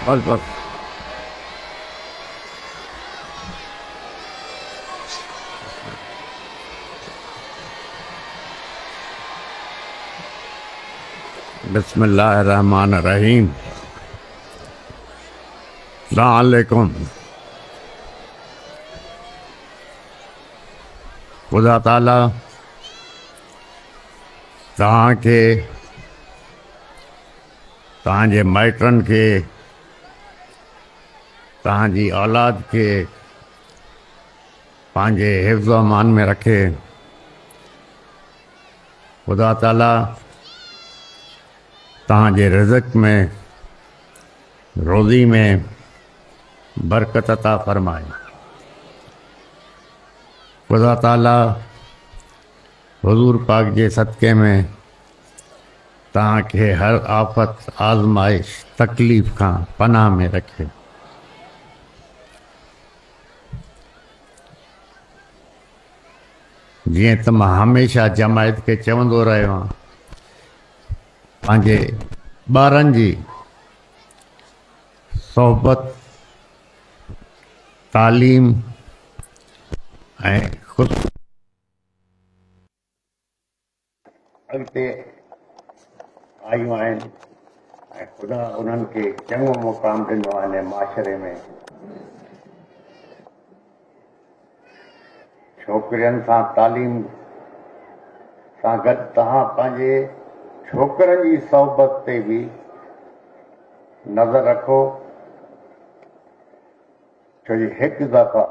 بس بس بسم اللہ الرحمن الرحیم. السلام علیکم. خدا تعالیٰ تव्हां खे तव्हांजे माइटनि खे तव्हांजी औलाद खे पंहिंजे हिफ़्ज़ अमान में रखे. खुदा ताला तव्हांजे रिज़्क़ में रोज़ी में बरकत अता फ़रमाए. खुदा ताला हुज़ूर पाक जे सदक़े में तव्हांखे हर आफ़त आज़माइश तकलीफ़ खां पनाह में रखे. जीअं त मां हमेशह जमायत खे चवंदो रहियो आहियां, पंहिंजे ॿारनि जी सोहबत तालीम ऐं ख़ुदि अॻिते आयूं आहिनि ऐं ख़ुदा उन्हनि खे चङो मुक़ाम ॾिनो आहे हिन माशरे में. छोकिरियुनि सां तालीम सां गॾु तव्हां पंहिंजे छोकिरनि जी सोहबत ते बि नज़र रखो, छो जो हिकु दफ़ा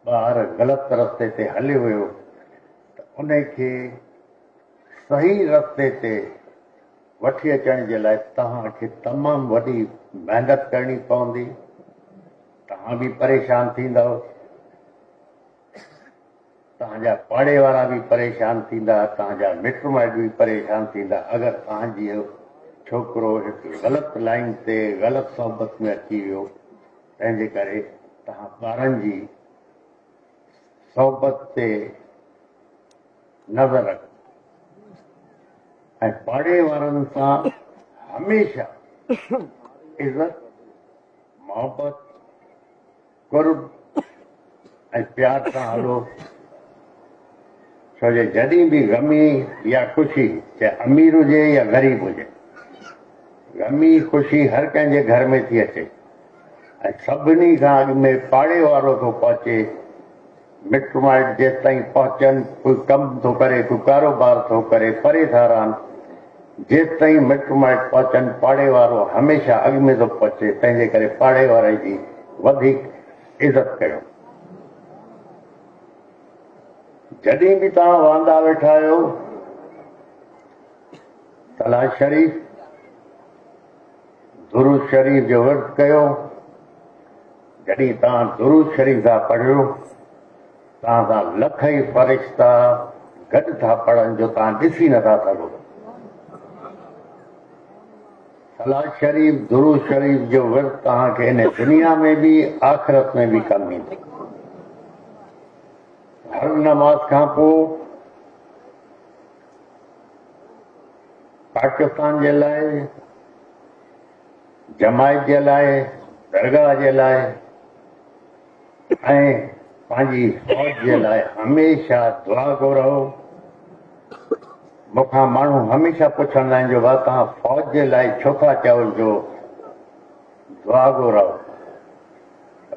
ॿार ग़लति रस्ते ते हलियो हुयो त उन खे सही रस्ते ते वठी अचण जे लाइ तव्हांखे तमामु वॾी महिनत करणी पवंदी. तव्हां बि परेशान थींदव, तव्हांजा पाड़े वारा बि परेशान थींदा, तव्हांजा मिट माइट बि परेशान थींदा अगरि तव्हांजी छोकिरो हिकु ग़लति लाइन ते ग़लति सोहबत में अची वियो. तंहिंजे करे तव्हां ॿारनि जी सोहबत ते नज़र रखो ऐं पाड़े वारनि सां हमेशह इज़त मोहबत कुर्ब ऐं प्यार सां हलो. छो जो जॾहिं बि ग़मी या ख़ुशी, चाहे अमीर हुजे या ग़रीब हुजे, ग़मी ख़ुशी हर कंहिंजे घर में थी अचे ऐं सभिनी खां अॻु में पाड़े वारो थो पहुचे. मिट माइट जेसि ताईं पहुचनि, कोई कमु थो करे, कोई कारोबार थो करे, परे था रहनि, जेसि ताईं मिट माइट पहुचनि पाड़े वारो हमेशह अॻु में थो पहुचे. तंहिंजे करे पाड़े वारे जी वधीक इज़त कयो. जॾहिं बि तव्हां वांदा वेठा आहियो, सलाह शरीफ़ दुरूद शरीफ़ जो विर्त कयो. जॾहिं तव्हां दुरूद शरीफ़ था पढ़ियो, तव्हां सां लख ई फ़रिश्ता गॾु था पढ़नि जो तव्हां ॾिसी नथा सघो. सलाह शरीफ़ दुरूद शरीफ़ जो विर्त तव्हांखे हिन दुनिया में बि आख़िरत में बि कमु ईंदो. हर नमाज़ खां पोइ पाकिस्तान जे लाइ, जमायत जे लाइ, दरगाह जे लाइ ऐं पंहिंजी फ़ौज जे लाइ हमेशह दुआ घुरो. मूंखां माण्हू हमेशह पुछंदा आहिनि जो भाउ तव्हां फ़ौज जे लाइ छो था चओ जो दुआ घुरो.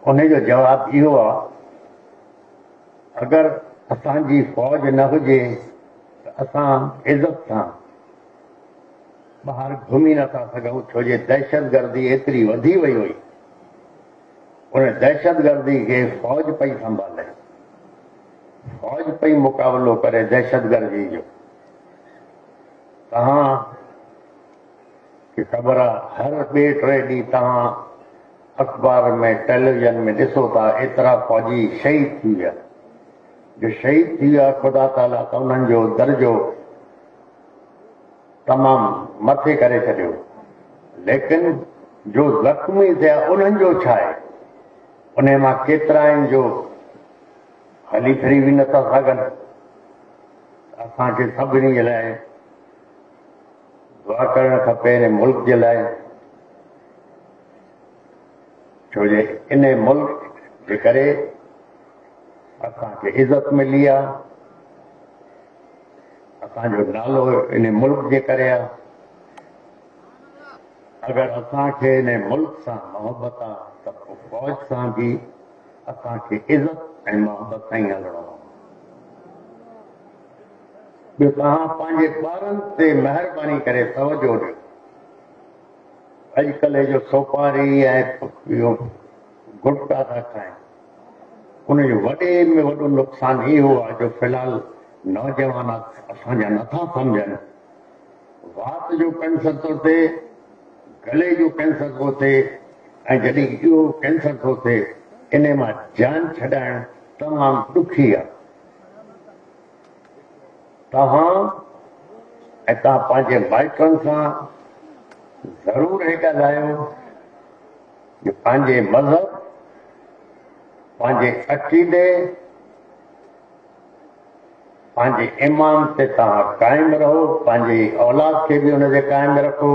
उन जो जवाबु इहो आहे, अगरि असांजी फ़ौज न हुजे त असां इज़त सां ॿाहिरि घुमी नथा सघूं. छो जो दहशतगर्दी एतिरी वधी वई हुई, उन दहशतगर्दी खे फ़ौज पई संभाले, फ़ौज पई मुक़ाबिलो करे दहशतगर्दी जो. तव्हां खे ख़बर आहे हर ॿिए टे ॾींहुं तव्हां अख़बार में टेलीविज़न में ॾिसो था एतिरा फ़ौजी शहीद थी विया. जो शहीद थी विया, ख़ुदा ताला त उन्हनि जो दर्जो तमामु मथे करे छॾियो. लेकिन जो ज़ख़्मी थिया उन्हनि जो छा आहे? उन मां केतिरा आहिनि जो हली फिरी बि नथा सघनि. असांखे सभिनी जे लाइ दुआ करणु खपे हिन मुल्क जे लाइ. छो जे इन मुल्क जे करे असांखे इज़त मिली आहे, असांजो नालो इन मुल्क जे करे आहे। अगरि असांखे इन मुल्क सां मोहबत आहे त पोइ फ़ौज सां बि असांखे इज़त ऐं मोहबत सां ई हलणो आहे। ॿियो तव्हां पंहिंजे ॿारनि ते महिरबानी करे तवजो ॾियो। अॼुकल्ह जो सोपारी ऐं इहो गुटका था खाइनि, उनजो वॾे में वॾो नुक़सानु इहो आहे जो फ़िलहाल नौजवान असांजा नथा सम्झनि। वात जो कैंसर थो थिए, गले जो कैंसर थो थिए, ऐं जॾहिं इहो कैंसर थो थिए इन मां जान छॾाइण तमामु ॾुखी आहे। तव्हां पंहिंजे माइटनि सां ज़रूरु हे ॻाल्हायो कि पंहिंजे मज़हब, पंहिंजे अक़ीदे, पंहिंजे ईमान ते तव्हां क़ाइमु रहो, पंहिंजी औलाद खे बि हुनजे क़ाइमु रखो।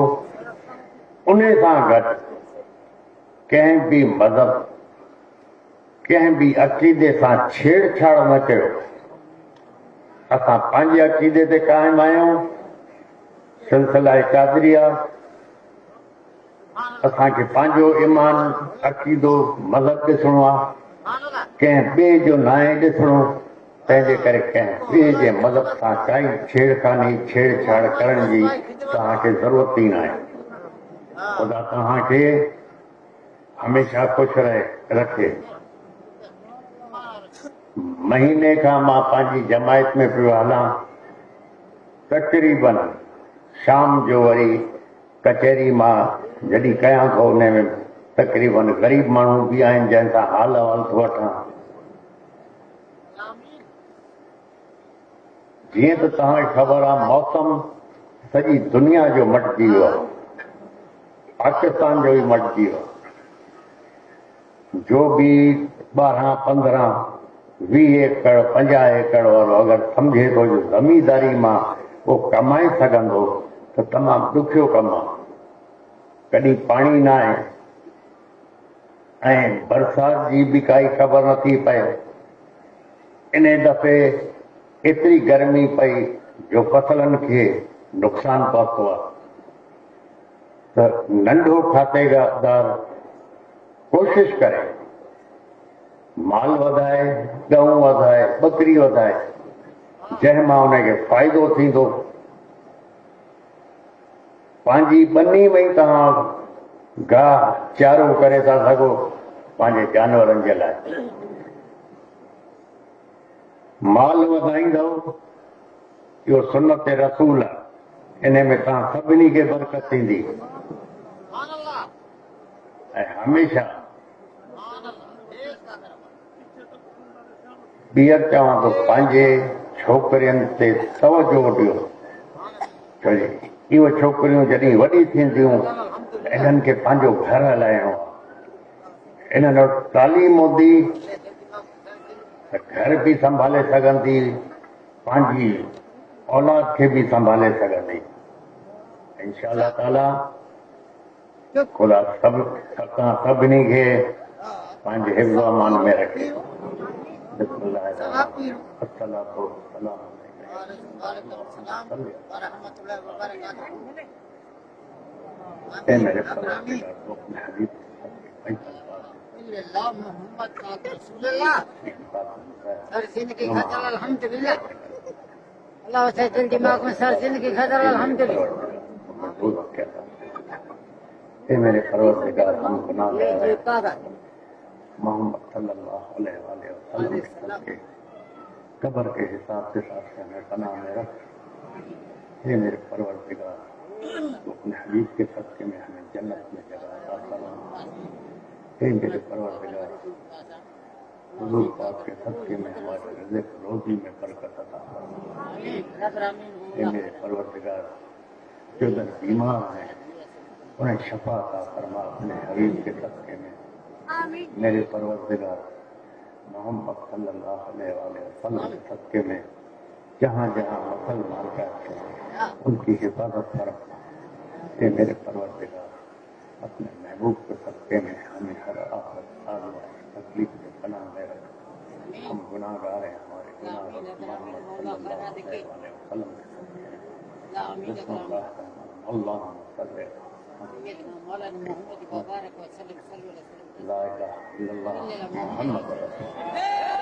उन सां गॾु कंहिं बि मज़हब, कंहिं बि अक़ीदे सां छेड़छाड़ न कयो। असां पंहिंजे अक़ीदे ते क़ाइमु आहियूं, सिलसिला क़ादरिया। असांखे पंहिंजो ईमान, अक़ीदो, मज़हब ॾिसणो आहे, कंहिं ॿिए जो न आहे ॾिसणो। तंहिंजे करे कंहिं ॿिए जे मज़हब सां काई छेड़खानी, छेड़छाड़ करण जी तव्हांखे ज़रूरत ई न आहे। ख़ुदा तव्हांखे हमेशह ख़ुशि रखे। महीने खां मां पंहिंजी जमायत में पियो हलां, तक़रीबन शाम जो वरी कचहरी मां जॾहिं कयां थो उन में तक़रीबन ग़रीब माण्हू बि आहिनि जंहिंसां हाल अहवाल थो वठां। जीअं त तव्हांखे ख़बर आहे, मौसम सॼी दुनिया जो मटिजी वियो आहे, पाकिस्तान जो ई मटिजी वियो। जो बि 12, 15, 20 एकड़, 50 एकड़ वारो अगरि सम्झे थो जो ज़मींदारी मां उहो कमाए सघंदो त तमामु ॾुखियो कमु आहे। कॾहिं पाणी न आहे ऐं बरसाति जी बि काई ख़बर नथी पए। इन दफ़े एतिरी गर्मी पई जो फसलनि खे नुक़सानु पहुतो आहे। त नंढो खातेदार कोशिश करे माल वधाए, गऊं वधाए, बकरी वधाए, जंहिं मां उनखे फ़ाइदो थींदो। पंहिंजी ॿनी में ई तव्हां गाह चारो करे था सघो पंहिंजे जानवरनि जे लाइ। माल वधाईंदव, इहो सुन्नत रसूल आहे। इन में तव्हां सभिनी खे बरकत थींदी। ऐं हमेशह ॿीहर चवां थो, पंहिंजे छोकिरियुनि ते तवजो ॾियो। छो इहो छोकिरियूं जॾहिं वॾी थींदियूं त इन्हनि खे पंहिंजो घर हलाइणो आहे। इन्हनि वटि तालीम हूंदी त घर बि संभाले सघंदी, पंहिंजी औलाद खे बि संभाले सघंदी। इंशाअल्लाह ताला ख़ुदा सभिनी खे पंहिंजे हिफ़्ज़ ओ अमान में रखे। मेरे अल्लाह से दिल दिमाग में सर जिंदगी खतर अल्हम्दुलिल्लाह। मेरे परवरदिगार हम गुनाह मोहम्मद सल्लल्लाहु अलैहि वसल्लम के कब्र के हिसाब से हमें पनाह में रख। हे मेरे परवरदिगार, तो अपने हबीब के सदक़े में हमें जन्नत में जगह अता फरमा। हे मेरे परवरदिगार, हुजूर पाक के सदक़े में हमारे रिज़्क़ रोज़ी में बरकत अता फरमा। हे मेरे परवरदिगार, जो दर बीमार हैं उन्हें शफा अता फरमा अपने हबीब के सदक़े में। मेरे परवरदिगार, मोहम्मद सल्लल्लाहु अलैहि वसल्लम के सदक़े में जहाँ जहाँ मुसलमान रहते हैं उनकी हिफाजत फरमा। हे मेरे परवरदिगार, اپنے محبوب کے صدقے میں ہمیں ہر آفت آزمائش تکلیف سے پناہ میں رکھ. ہم گناہ گار ہیں, ہمارے گناہ محمد صلی اللہ علیہ وسلم کے صدقے میں. بسم اللہ اللہم صلی مولانا محمد مبارک وسلم صلی اللہ علیہ وسلم. لا الہ الا اللہ محمد رسول اللہ.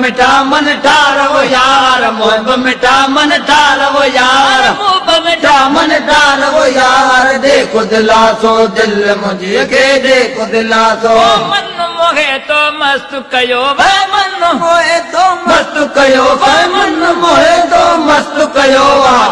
مٹا من ٹارو یار محب مٹا من ٹارو یار محب مٹا من ٹارو یار دیکھو دلا سو دل مجھے کے دیکھو دلا سو من موہے تو مست کیو بھائی من موہے تو مست کیو بھائی من موہے تو مست کیو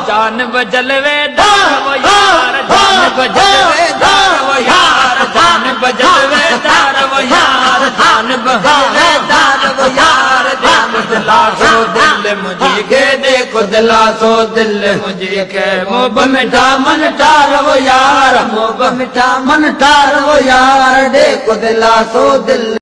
جان بجلوے دارو یار جان بجلوے دارو یار جان بجلوے دارو یار جان بجلوے دارو یار دیکھو دلا سو دل مجھے کے دیکھو دلا سو دل مجھے کے محب مٹا من ٹارو یار محب مٹا من ٹارو یار دیکھو دلا سو دل